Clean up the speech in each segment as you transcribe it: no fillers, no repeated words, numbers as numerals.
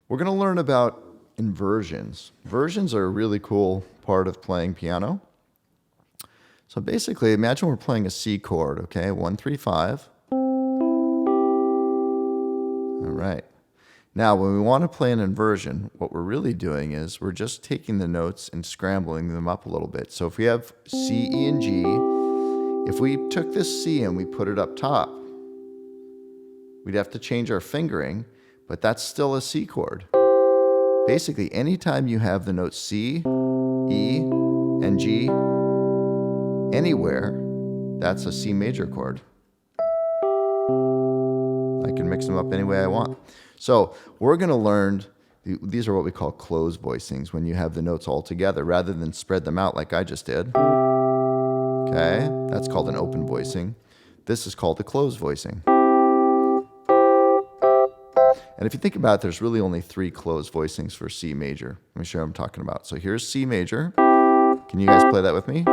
We're going to learn about inversions. Inversions are a really cool part of playing piano. So basically, imagine we're playing a C chord, okay? 1, 3, 5. All right. Now, when we want to play an inversion, what we're really doing is we're just taking the notes and scrambling them up a little bit. So if we have C, E, and G, if we took this C and we put it up top, we'd have to change our fingering, but that's still a C chord. Basically, anytime you have the notes C, E, and G anywhere, that's a C major chord. I can mix them up any way I want. So we're going to learn, these are what we call close voicings, when you have the notes all together rather than spread them out like I just did. Okay, that's called an open voicing. This is called a closed voicing. And if you think about it, there's really only 3 closed voicings for C major. Let me show you what I'm talking about. So here's C major. Can you guys play that with me?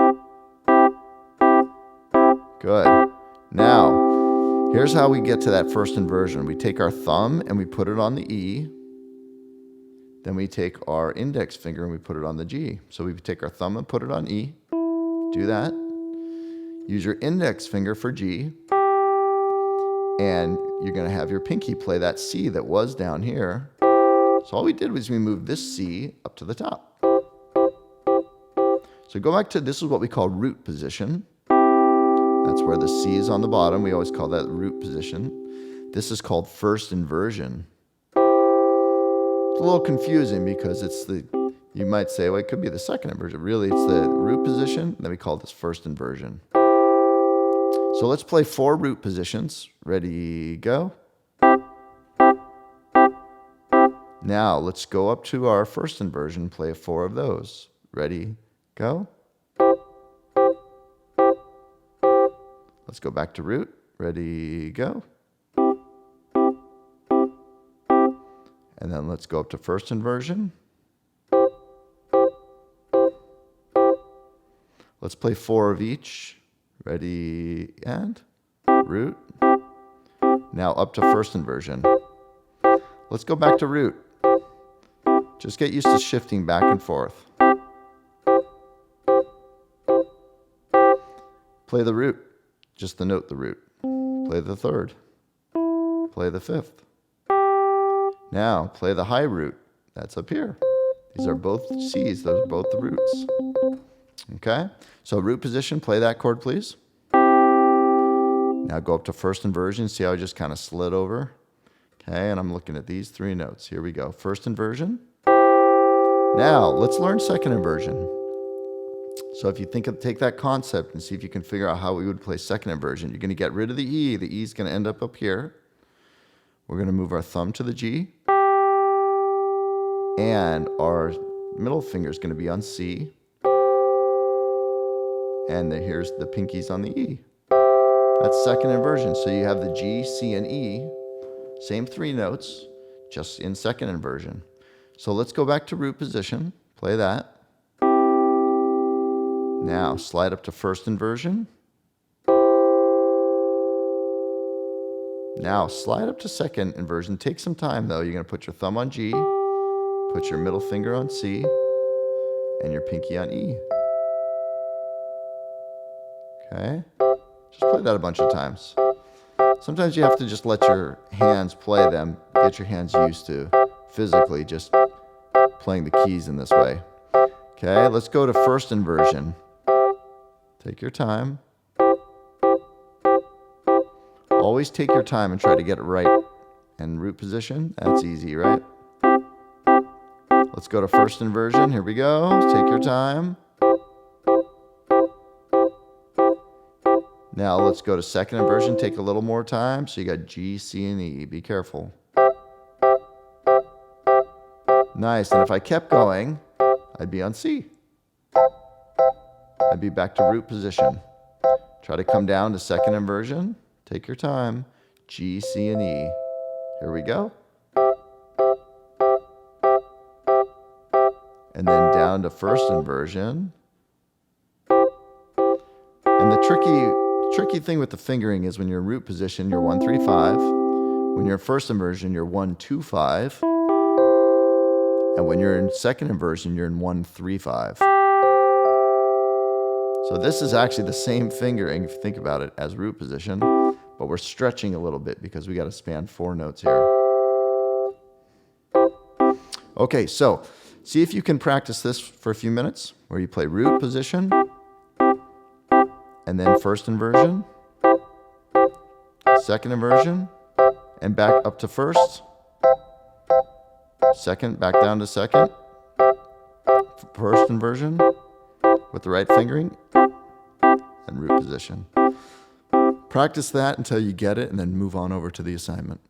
Good. Now, here's how we get to that first inversion. We take our thumb and we put it on the E. Then we take our index finger and we put it on the G. So we take our thumb and put it on E. Do that. Use your index finger for G. And you're going to have your pinky play that C that was down here. So all we did was we moved this C up to the top. So go back to, this is what we call root position. That's where the C is on the bottom. We always call that root position. This is called first inversion. It's a little confusing because it's the, you might say, well, it could be the second inversion. Really, it's the root position, and then we call this first inversion. So let's play 4 root positions. Ready, go. Now let's go up to our first inversion, play 4 of those. Ready, go. Let's go back to root. Ready, go. And then let's go up to first inversion. Let's play 4 of each. Ready, and root. Now up to first inversion. Let's go back to root. Just get used to shifting back and forth. Play the root, just the note the root. Play the third. Play the fifth. Now play the high root. That's up here. These are both C's, those are both the roots. Okay, so root position, play that chord, please. Now go up to first inversion. See how I just kind of slid over? Okay, and I'm looking at these 3 notes. Here we go. First inversion. Now, let's learn second inversion. So if you take that concept and see if you can figure out how we would play second inversion. You're going to get rid of the E. The E is going to end up here. We're going to move our thumb to the G. And our middle finger is going to be on C. And here's the pinkies on the E. That's second inversion. So you have the G, C, and E. Same 3 notes, just in second inversion. So let's go back to root position. Play that. Now slide up to first inversion. Now slide up to second inversion. Take some time though. You're going to put your thumb on G, put your middle finger on C, and your pinky on E. Okay? Just play that a bunch of times. Sometimes you have to just let your hands play them, get your hands used to physically just playing the keys in this way. Okay, let's go to first inversion. Take your time. Always take your time and try to get it right. And root position, that's easy, right? Let's go to first inversion. Here we go. Take your time. Now let's go to second inversion. Take a little more time. So you got G, C, and E. Be careful. Nice. And if I kept going, I'd be on C. I'd be back to root position. Try to come down to second inversion. Take your time. G, C, and E. Here we go. And then down to first inversion. And the tricky thing with the fingering is when you're in root position, you're 1, 3, 5. When you're in first inversion, you're 1, 2, 5. And when you're in second inversion, you're in 1, 3, 5. So this is actually the same fingering, if you think about it, as root position, but we're stretching a little bit because we got to span 4 notes here. Okay, so see if you can practice this for a few minutes, where you play root position, and then first inversion, second inversion, and back up to first, second, back down to second, first inversion with the right fingering, and root position. Practice that until you get it, and then move on over to the assignment.